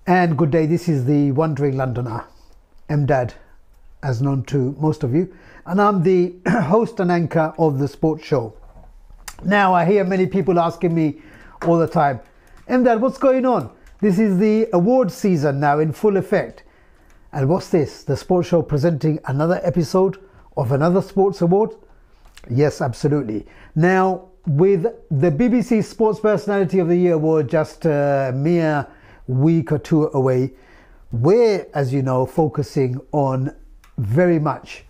And good day, this is the Wandering Londoner, Emdad, as known to most of you, and I'm the host and anchor of the sports show. Now, I hear many people asking me all the time, Emdad, what's going on? This is the awards season now in full effect. And what's this? The sports show presenting another episode of another sports award? Yes, absolutely. Now, with the BBC Sports Personality of the Year award just a mere week or two away, we're, as you know, focusing on very much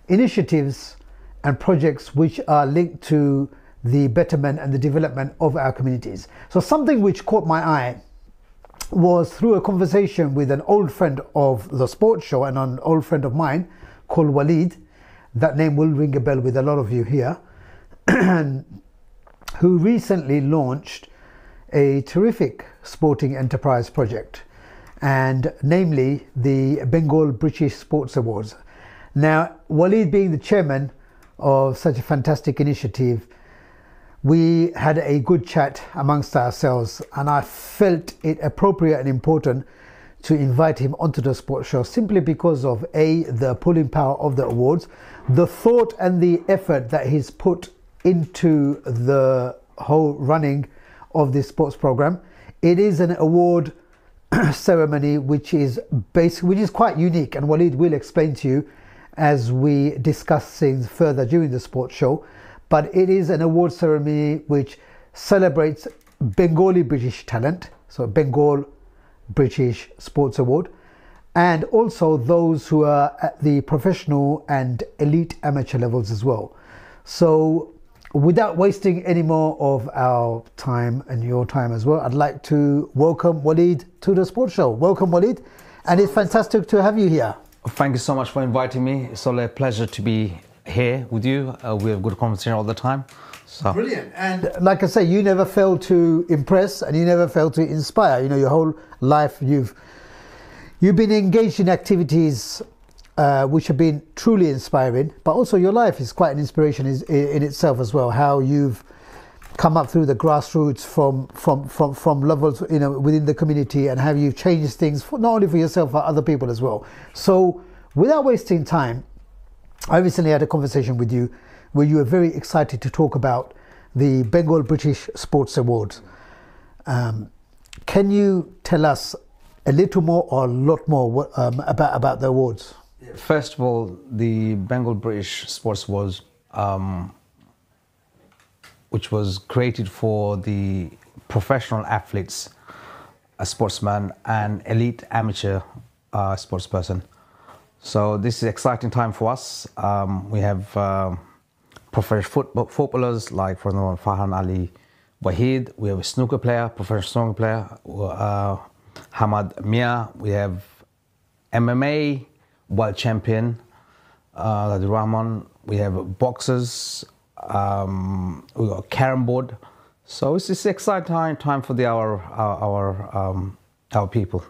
initiatives and projects which are linked to the betterment and the development of our communities. So something which caught my eye was through a conversation with an old friend of the sports show and an old friend of mine called Walid. That name will ring a bell with a lot of you here, who recently launched a terrific sporting enterprise project, and namely the Bengal British Sports Awards. Now, Walid being the chairman of such a fantastic initiative, we had a good chat amongst ourselves, and I felt it appropriate and important to invite him onto the sports show simply because of the pulling power of the awards, the thought and the effort that he's put into the whole running of this sports program. It is an award ceremony which is quite unique, and Walid will explain to you as we discuss things further during the sports show. But it is an award ceremony which celebrates Bengali British talent, so Bengal British Sports Award, and also those who are at the professional and elite amateur levels as well. So without wasting any more of our time and your time as well, I'd like to welcome Walid to the sports show. Welcome, Walid, and it's fantastic to have you here. Thank you so much for inviting me. It's all a pleasure to be here with you. We have good conversation all the time. So. Brilliant. And like I say, you never fail to impress and you never fail to inspire. You know, your whole life you've been engaged in activities which have been truly inspiring, but also your life is quite an inspiration in itself as well. How you've come up through the grassroots from levels, you know, within the community, and how you've changed things not only for yourself but other people as well. So without wasting time, I recently had a conversation with you where you were very excited to talk about the Bengal British Sports Awards. Can you tell us a little more or a lot more about the awards? First of all, the Bengal British Sports Awards, which was created for the professional athletes, a sportsman, and elite amateur sportsperson. So this is an exciting time for us. We have professional footballers like, for example, Farhan Ali Wahid. We have a snooker player, professional snooker player, Hamad Mia. We have MMA world champion, Rahman. We have boxers. We got carom board. So it's an exciting time for our people.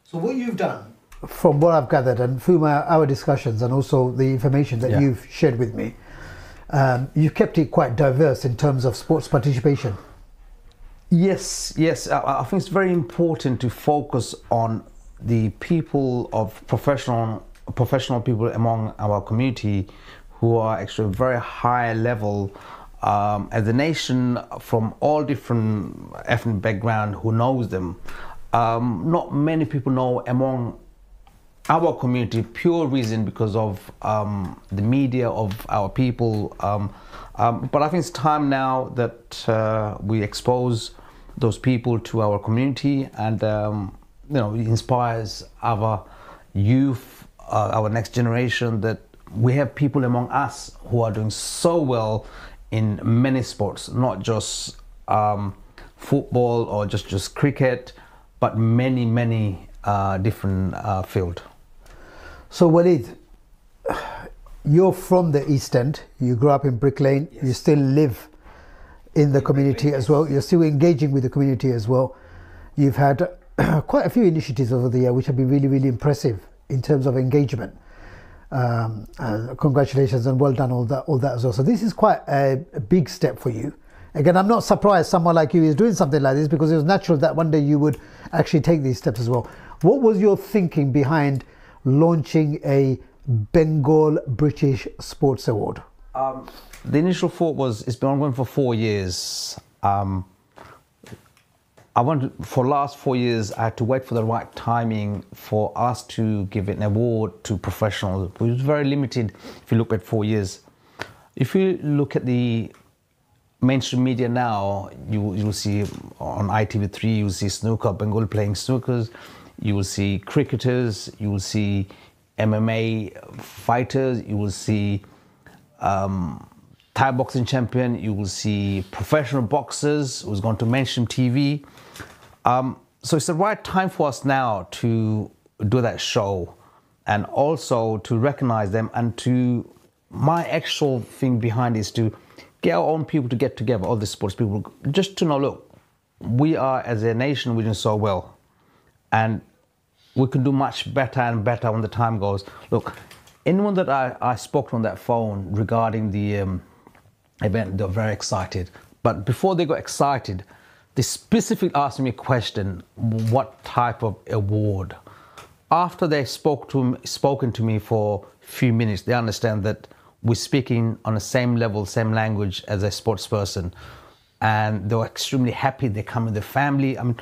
So what you've done, from what I've gathered and through our discussions and also the information that you've shared with me, you've kept it quite diverse in terms of sports participation. Yes. I think it's very important to focus on the people of professional people among our community who are actually very high level as a nation, from all different ethnic background, who knows them. Not many people know among our community, pure reason because of the media of our people. But I think it's time now that we expose those people to our community, and you know, it inspires our youth, our next generation, that we have people among us who are doing so well in many sports, not just football or just cricket, but many different fields. So Walid, you're from the East End, you grew up in Brick Lane, yes. You still live in the community as well, you're still engaging with the community as well. You've had quite a few initiatives over the year which have been really impressive in terms of engagement. Congratulations and well done, all that as well. So this is quite a big step for you. Again, I'm not surprised someone like you is doing something like this, because it was natural that one day you would actually take these steps as well. What was your thinking behind launching a Bengal British Sports Award? The initial thought was, it's been ongoing for 4 years. For the last 4 years, I had to wait for the right timing for us to give an award to professionals. It was very limited if you look at 4 years. If you look at the mainstream media now, you will see on ITV3, you will see snooker, Bengal playing snookers, you will see cricketers, you will see MMA fighters, you will see Thai boxing champion, you will see professional boxers who's gone to mainstream TV. So it's the right time for us now to do that show, and also to recognize them, and my actual thing behind is to get our own people to get together, all the sports people, just to know, look, we are, as a nation, we're doing so well, and we can do much better and better when the time goes. Look, anyone that I spoke to on that phone regarding the event, they're very excited. But before they got excited, they specifically asked me a question: what type of award? After they spoken to me for a few minutes, they understand that we're speaking on the same level, same language as a sports person, and they were extremely happy. They come with their family. I mean,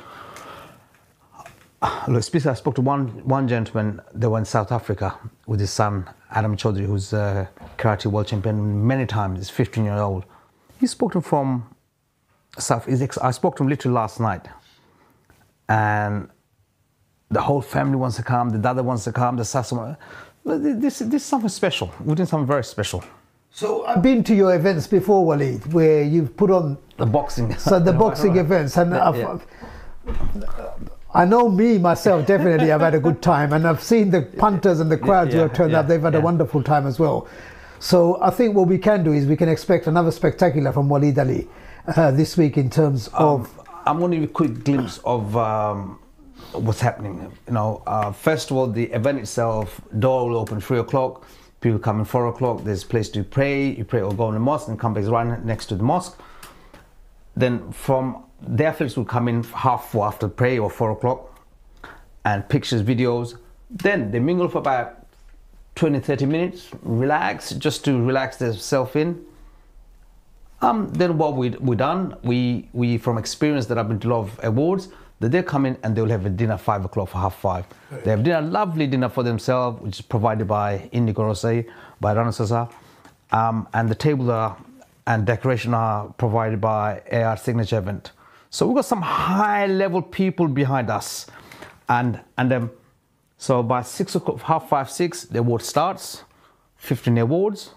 look, especially I spoke to one gentleman. They were in South Africa with his son Adam Chaudhry, who's a karate world champion many times. He's 15 years old. He spoke to him from South. I spoke to him literally last night, and the whole family wants to come. The dada wants to come. The sasa. This is something special. We're doing something very special. So I've been to your events before, Walid, where you've put on the boxing. So the boxing events, and I know me myself, definitely I've had a good time, and I've seen the punters and the crowds who have turned up. They've had a wonderful time as well. So I think what we can do is we can expect another spectacular from Walid Ali this week in terms of. I'm going to give you a quick glimpse of what's happening. You know, first of all, the event itself, door will open 3 o'clock. People come in 4 o'clock. There's a place to pray. You pray or go in the mosque, and come back right next to the mosque. Then from the athletes will come in 3:30 after prayer or 4 o'clock, and pictures, videos. Then they mingle for about 20-30 minutes, relax, just to relax themselves in. Then what we done, we from experience that I've been to a lot of awards, that they come in and they'll have a dinner 5 o'clock for 5:30. They have dinner, lovely dinner for themselves, which is provided by Indigo Rosé, by Rana Sasa, and the table and decoration are provided by AR Signature Event. So we've got some high level people behind us, and so by 6 o'clock, 5:30, 6, the award starts. 15 awards,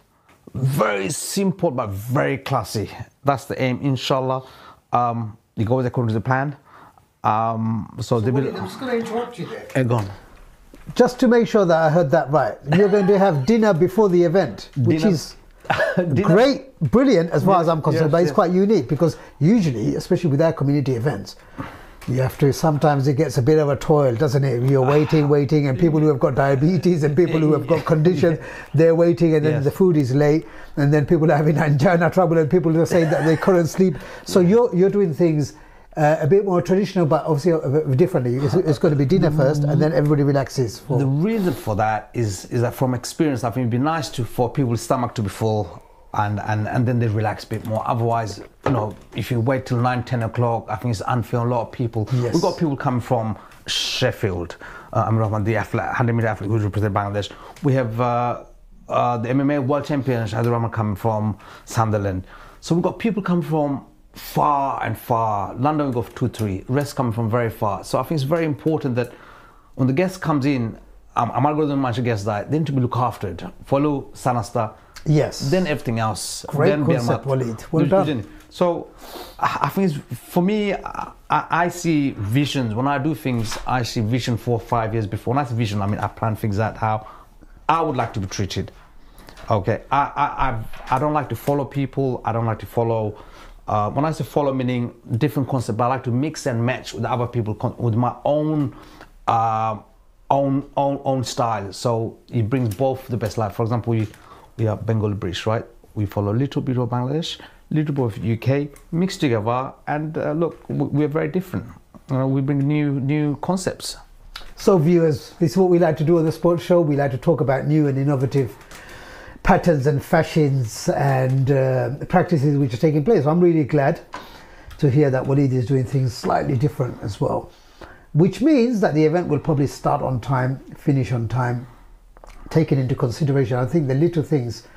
very simple but very classy. That's the aim, inshallah. It goes according to the plan. So they will. I'm just going to interrupt you there. Go on. Just to make sure that I heard that right, you're going to have dinner before the event, which is great, brilliant as far as I'm concerned, but it's quite unique, because usually, especially with our community events, you have to, sometimes it gets a bit of a toil, doesn't it? You're waiting, and people who have got diabetes and people who have got conditions, they're waiting, and then the food is late, and then people are having angina trouble, and people are saying that they couldn't sleep. So you're doing things a bit more traditional, but obviously differently. It's going to be dinner first, and then everybody relaxes. The reason for that is that from experience, I think it'd be nice for people's stomach to be full, and then they relax a bit more. Otherwise, you know, if you wait till 9-10 o'clock, I think it's unfair on a lot of people. Yes. We've got people coming from Sheffield. Rahman, the 100-meter athlete who represents Bangladesh. We have the MMA world champion Rahman coming from Sunderland. So we've got people coming from far and far. London we go for 2-3, rest coming from very far. So I think it's very important that when the guest comes in, I'm not going to manage a guest diet, they need to be looked after it. Follow Sanasta. Yes. Then everything else. Great then concept, Walid. Well done. So I think for me, I see visions. When I do things, I see vision 4 or 5 years before. When I see vision, I mean, I plan things out how I would like to be treated. Okay. I don't like to follow people. I don't like to follow. When I say follow, meaning different concept, but I like to mix and match with other people with my own own style. So it brings both the best life. For example, we are Bengal British, right? We follow a little bit of Bangladesh, little bit of UK, mixed together, and look, we're very different. We bring new concepts. So viewers, this is what we like to do on the sports show. We like to talk about new and innovative patterns and fashions and practices which are taking place. I'm really glad to hear that Walid is doing things slightly different as well, which means that the event will probably start on time, finish on time, taken into consideration. I think the little things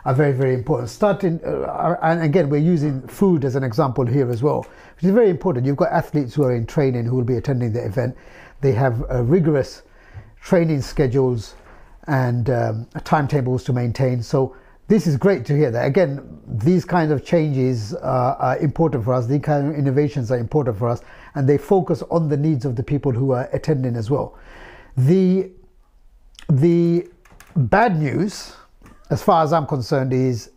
are very, very important. Starting, and again, we're using food as an example here as well, which is very important. You've got athletes who are in training who will be attending the event. They have rigorous training schedules and timetables to maintain. So this is great to hear that. Again, these kinds of changes are important for us. These kind of innovations are important for us, and they focus on the needs of the people who are attending as well. The bad news, as far as I'm concerned, is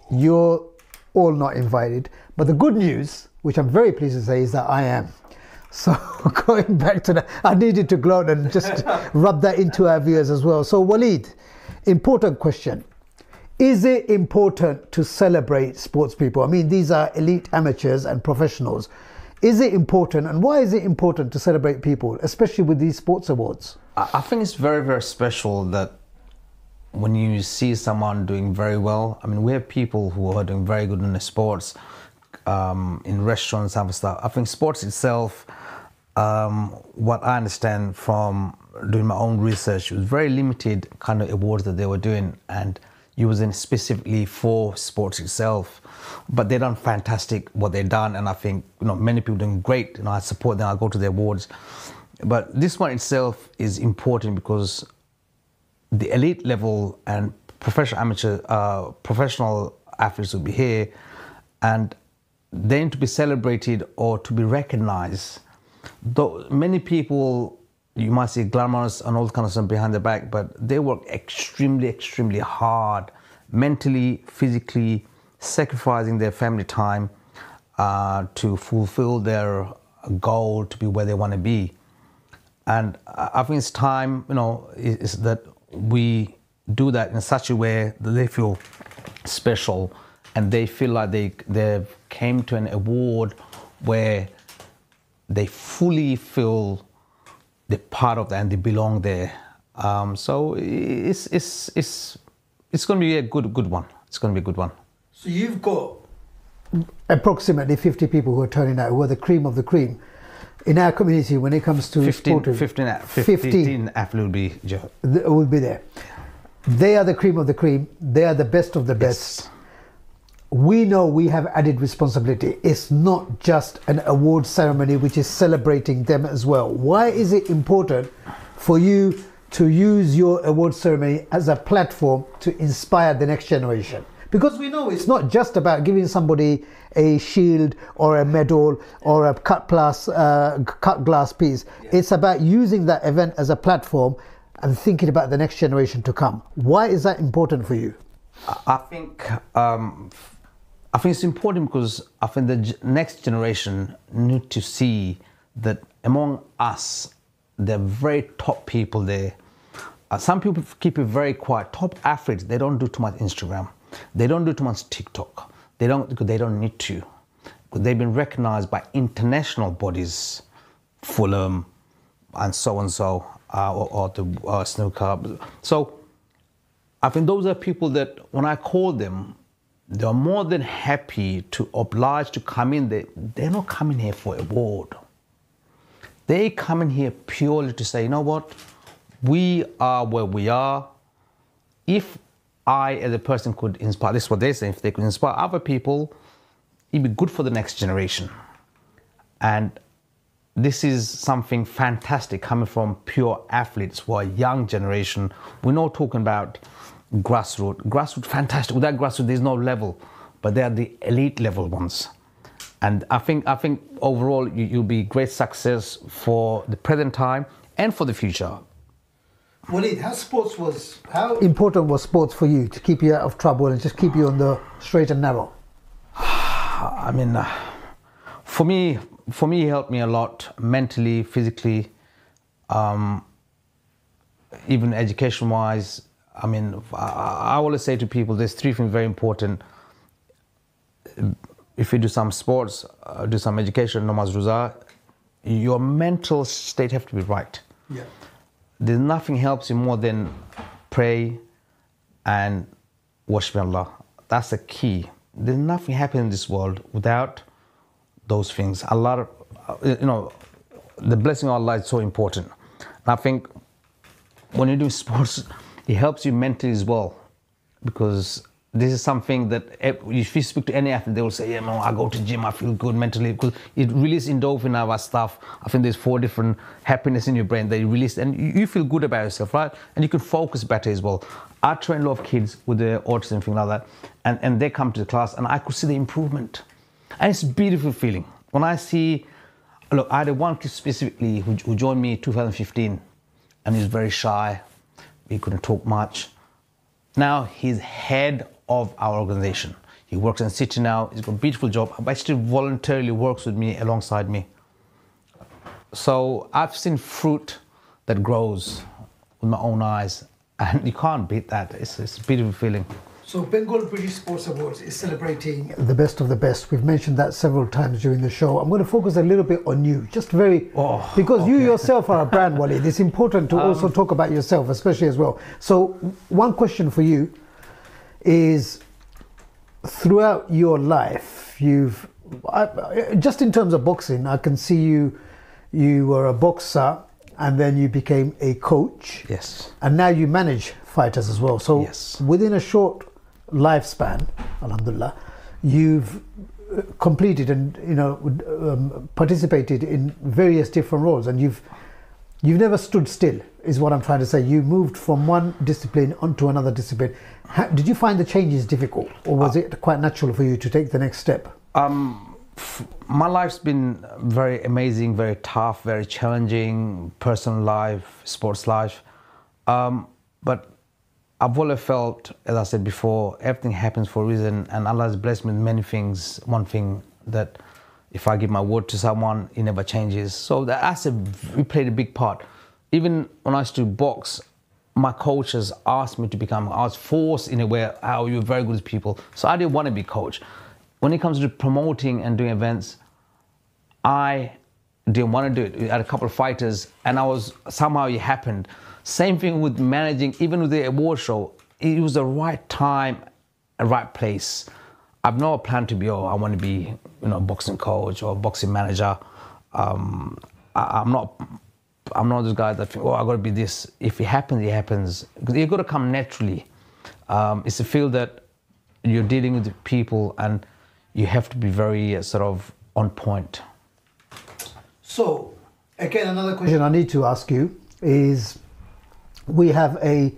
you're all not invited. But the good news, which I'm very pleased to say, is that I am. So going back to that, I needed to gloat and just rub that into our viewers as well. So Walid, important question. Is it important to celebrate sports people? I mean, these are elite amateurs and professionals. Is it important, and why is it important to celebrate people, especially with these sports awards? I think it's very, very special that when you see someone doing very well. I mean, we have people who are doing very good in the sports, in restaurants and stuff. I think sports itself, what I understand from doing my own research, it was very limited kind of awards that they were doing, and using specifically for sports itself. But they done fantastic what they done, and I think many people doing great. I support them. I go to the awards, but this one itself is important because the elite level and professional athletes will be here, and they need to be celebrated or to be recognized. Though many people, you might see glamorous and all kind of stuff behind their back, but they work extremely, extremely hard, mentally, physically, sacrificing their family time to fulfill their goal to be where they want to be. And I think it's time, is that we do that in such a way that they feel special and they feel like they've came to an award where they fully feel they're part of that and they belong there. So it's going to be a good one. It's going to be a good one. So you've got approximately 50 people who are turning out, who are the cream of the cream. In our community, when it comes to 15 athletes will be there. They are the cream of the cream. They are the best of the best. Yes. We know we have added responsibility. It's not just an award ceremony which is celebrating them as well. Why is it important for you to use your award ceremony as a platform to inspire the next generation? Because we know it's not just about giving somebody a shield or a medal or a cut glass piece. Yeah. It's about using that event as a platform and thinking about the next generation to come. Why is that important for you? I think it's important because I think the next generation need to see that among us, there are very top people there. Some people keep it very quiet. Top athletes, they don't do too much Instagram. They don't do too much TikTok. They don't need to. Because they've been recognized by international bodies, Fulham, and so, or the snooker. So I think those are people that when I call them, they are more than happy to oblige to come in. They're not coming here for an award. They come in here purely to say, you know what, we are where we are. If I, as a person, could inspire, this is what they say, if they could inspire other people, it'd be good for the next generation. And this is something fantastic coming from pure athletes who are young generation. We're not talking about grassroots, fantastic. Without grassroots, there's no level, but they are the elite level ones. And I think overall you'll be great success for the present time and for the future. Walid, how important was sports for you to keep you out of trouble and just keep you on the straight and narrow? I mean, for me, it helped me a lot mentally, physically. even education-wise. I mean, I always say to people, there's three things very important. If you do some sports, do some education, namaz roza, your mental state have to be right. Yeah. There's nothing helps you more than pray and worship Allah. That's the key. There's nothing happens in this world without those things. Allah, the blessing of Allah is so important. And I think when you do sports, it helps you mentally as well, because this is something that if you speak to any athlete, they will say, yeah, man, I go to gym, I feel good mentally, because it releases endorphin our stuff. I think there's 4 different happiness in your brain that you release, and you feel good about yourself, right? And you can focus better as well. I train a lot of kids with the autism, thing like that, and they come to the class, and I could see the improvement. And it's a beautiful feeling. When I see, look, I had one kid specifically who joined me in 2015, and he was very shy. He couldn't talk much. Now he's head of our organization. He works in the city now. He's got a beautiful job, but still voluntarily works with me, alongside me. So I've seen fruit that grows with my own eyes, and you can't beat that. It's a beautiful feeling. So Bengal British Sports Awards is celebrating the best of the best. We've mentioned that several times during the show. I'm going to focus a little bit on you, just because you yourself are a brand, Walid. It's important to also talk about yourself, especially as well. So one question for you is, throughout your life, just in terms of boxing, I can see you were a boxer, and then you became a coach. Yes. And now you manage fighters as well. So yes, within a short lifespan, alhamdulillah, you've completed and participated in various different roles, and you've never stood still, is what I'm trying to say. You moved from one discipline onto another discipline. Did you find the changes difficult, or was it quite natural for you to take the next step? My life's been very amazing, very tough, very challenging, personal life, sports life. But I've always felt, as I said before, everything happens for a reason, and Allah has blessed me with many things. One thing, that if I give my word to someone, it never changes. So we played a big part. Even when I used to box, my coaches asked me to become, I was forced in a way, how you're very good with people. So I didn't want to be coach. When it comes to promoting and doing events, I didn't want to do it. We had a couple of fighters, and somehow it happened. Same thing with managing, even with the award show. It was the right time, a right place. I've no plan to be, I want to be, a boxing coach or boxing manager. I'm not this guy that think, I got to be this. If it happens, it happens. Because you've got to come naturally. It's a field that you're dealing with people, and you have to be very sort of on point. So, again, another question I need to ask you is, we have a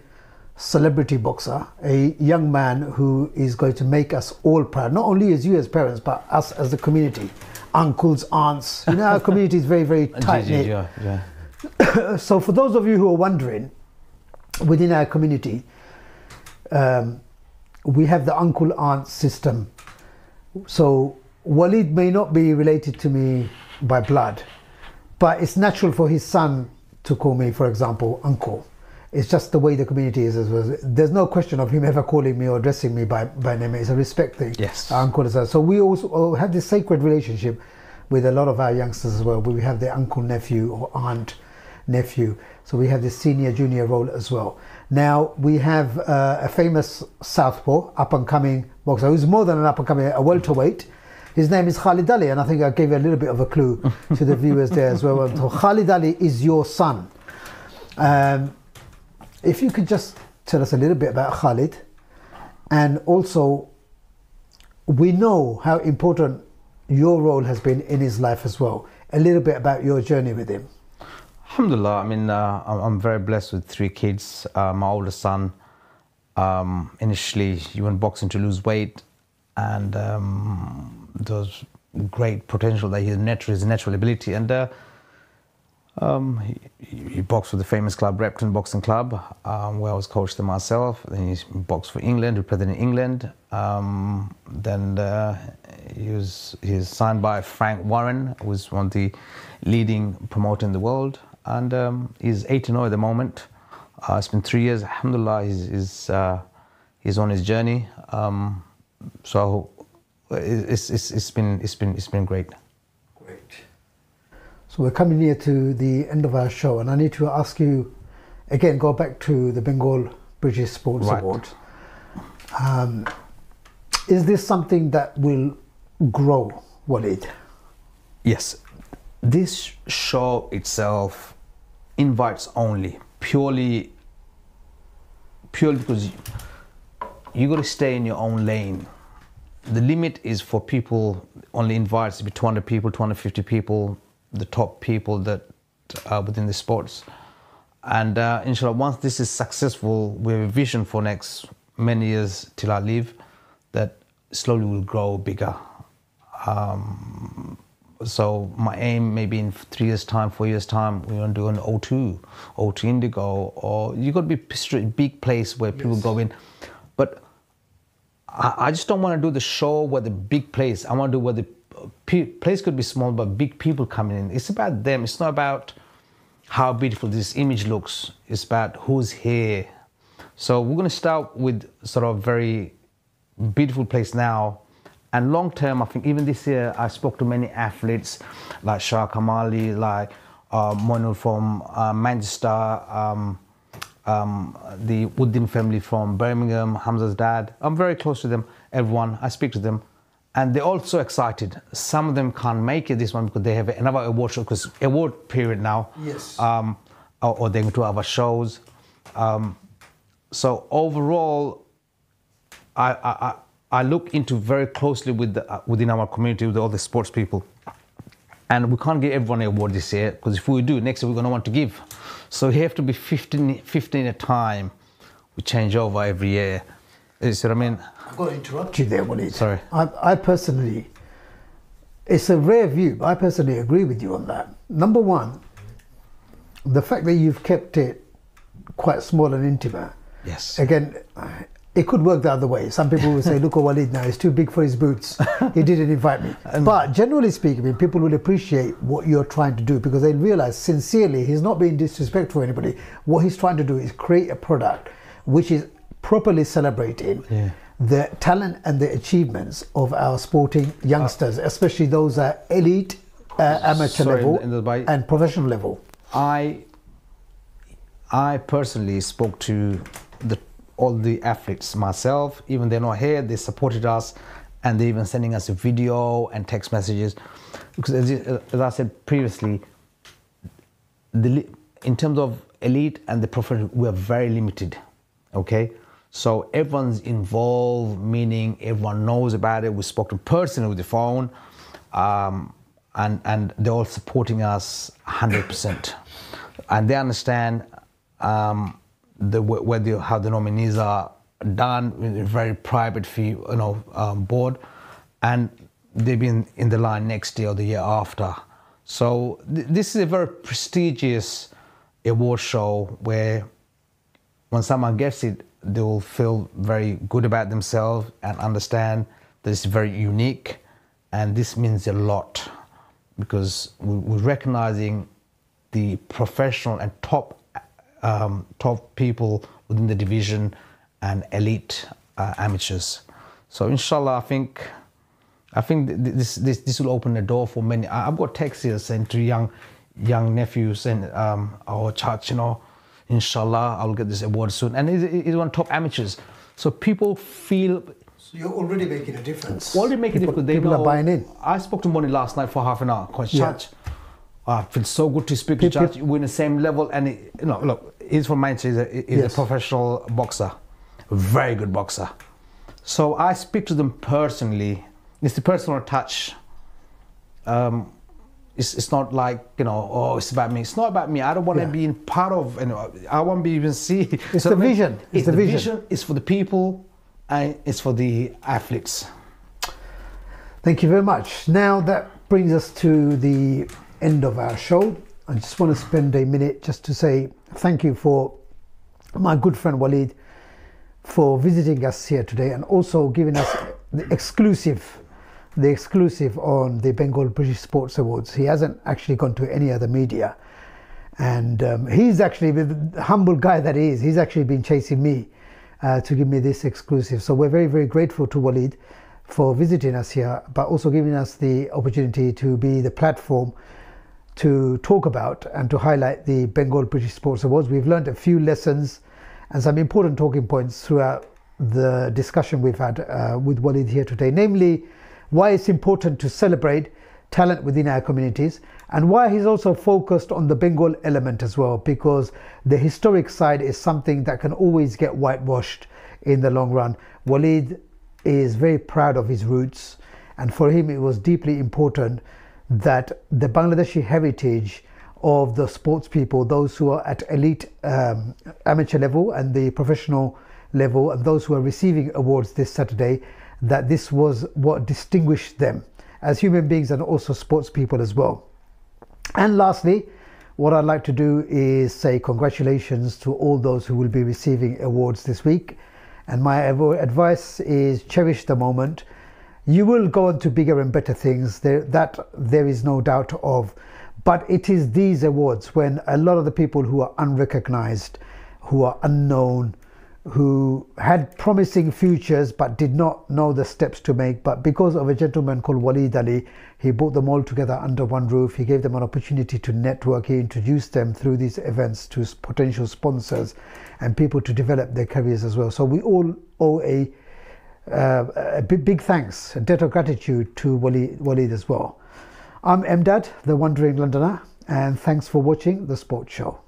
celebrity boxer, a young man who is going to make us all proud, not only as you as parents, but us as a community, uncles, aunts. Our community is very, very tight-knit. Yeah. So for those of you who are wondering, within our community, we have the uncle-aunt system. So Walid may not be related to me by blood, but it's natural for his son to call me, for example, uncle. It's just the way the community is as well. There's no question of him ever calling me or addressing me by name. It's a respect thing. Yes. Uncle is so we also have this sacred relationship with a lot of our youngsters as well. We have the uncle nephew or aunt nephew. So we have this senior junior role as well. Now we have a famous southpaw, up and coming boxer, who's more than an up and coming, a welterweight. His name is Khalid Ali, and I think I gave you a little bit of a clue to the viewers there as well. So Khalid Ali is your son. If you could just tell us a little bit about Khalid, and also we know how important your role has been in his life as well. A little bit about your journey with him. Alhamdulillah, I mean, I'm very blessed with 3 kids. My oldest son, initially he went boxing to lose weight, and there was great potential that his natural ability, and he boxed for the famous club, Repton Boxing Club, where I was coached there myself. Then he boxed for England, represented England. Then he's signed by Frank Warren, who is one of the leading promoters in the world, and he's 8-0 at the moment. It's been 3 years. Alhamdulillah, he's on his journey. So it's been great. Great. So we're coming near to the end of our show, and I need to ask you again. Go back to the Bengal British Sports Award. Is this something that will grow, Walid? Yes. This show itself invites only, purely because you got to stay in your own lane. The limit is for people, only invites to be 200 people, 250 people, the top people that are within the sports. And inshallah, once this is successful, we have a vision for next many years till I leave, that slowly will grow bigger. So my aim, maybe in 3 years' time, 4 years' time, we're going to do an O2 Indigo, or you got to be a big place where people go in. But I just don't want to do the show where the big place. I want to do where the place could be small, but big people coming in. It's about them. It's not about how beautiful this image looks. It's about who's here. So we're going to start with sort of very beautiful place now. And long term, I think even this year, I spoke to many athletes like Shah Kamali, like Monu from Manchester, the Uddin family from Birmingham, Hamza's dad. I'm very close to them, everyone. I speak to them. And they're all so excited. Some of them can't make it this one because they have another award show, because award period now. Yes. Or they go to other shows. So overall, I look into very closely with within our community with all the sports people, and we can't give everyone an award this year, because if we do, next year we're going to want to give. So you have to be 15 at a time. We change over every year. You see what I mean? I've got to interrupt you there, Walid. Sorry. I personally, it's a rare view, but I personally agree with you on that. Number one, the fact that you've kept it quite small and intimate. Yes. Again, it could work the other way. Some people will say, look at Walid now, he's too big for his boots. He didn't invite me. But generally speaking, people will appreciate what you're trying to do, because they realize sincerely he's not being disrespectful to anybody. What he's trying to do is create a product which is properly celebrating the talent and the achievements of our sporting youngsters, especially those at elite, amateur level and professional level. I personally spoke to all the athletes myself. Even they're not here, they supported us, and they're even sending us a video and text messages, because as I said previously, in terms of elite and the professional, we're very limited. Okay, so everyone's involved, meaning everyone knows about it. We spoke to them personally with the phone, and they're all supporting us 100%, and they understand how the nominees are done with a very private fee, board, and they've been in the line next year or the year after. So this is a very prestigious award show where when someone gets it, they will feel very good about themselves and understand that it's very unique, and this means a lot, because we're recognizing the professional and top people within the division and elite amateurs. So inshallah, I think this will open the door for many. I've got texts here saying to young nephews and our church, inshallah, I'll get this award soon. And it's one top amateurs. So people feel... So you're already making a difference. Already making a difference. People are buying in. I spoke to Moni last night for half an hour. Church, it feels so good to speak to Church. We're in the same level. And, look, he's from Manchester. He's a professional boxer. A very good boxer. So I speak to them personally. It's the personal touch. It's not like, it's about me. It's not about me. I don't want to be in part of, I won't be even see. It's the vision. It's the vision. It's for the people, and it's for the athletes. Thank you very much. Now that brings us to the end of our show. I just want to spend a minute just to say thank you for my good friend Walid for visiting us here today, and also giving us the exclusive on the Bengal British Sports Awards. He hasn't actually gone to any other media, And he's actually, the humble guy that he is, he's actually been chasing me to give me this exclusive. So we're very, very grateful to Walid for visiting us here, but also giving us the opportunity to be the platform to talk about and to highlight the Bengal British Sports Awards. We've learned a few lessons and some important talking points throughout the discussion we've had with Walid here today, namely why it's important to celebrate talent within our communities, and why he's also focused on the Bengal element as well, because the historic side is something that can always get whitewashed in the long run. Walid is very proud of his roots, and for him it was deeply important that the Bangladeshi heritage of the sports people, those who are at elite amateur level and the professional level, and those who are receiving awards this Saturday, that this was what distinguished them as human beings and also sports people as well. And lastly, what I'd like to do is say congratulations to all those who will be receiving awards this week. And my advice is cherish the moment. You will go on to bigger and better things, that there is no doubt of. But it is these awards when a lot of the people who are unrecognized, who are unknown, who had promising futures but did not know the steps to make, but because of a gentleman called Walid Ali, he brought them all together under one roof. He gave them an opportunity to network. He introduced them through these events to potential sponsors and people to develop their careers as well. So we all owe a big thanks, a debt of gratitude to Walid as well. I'm Emdad, the Wandering Londoner, and thanks for watching The Sports Show.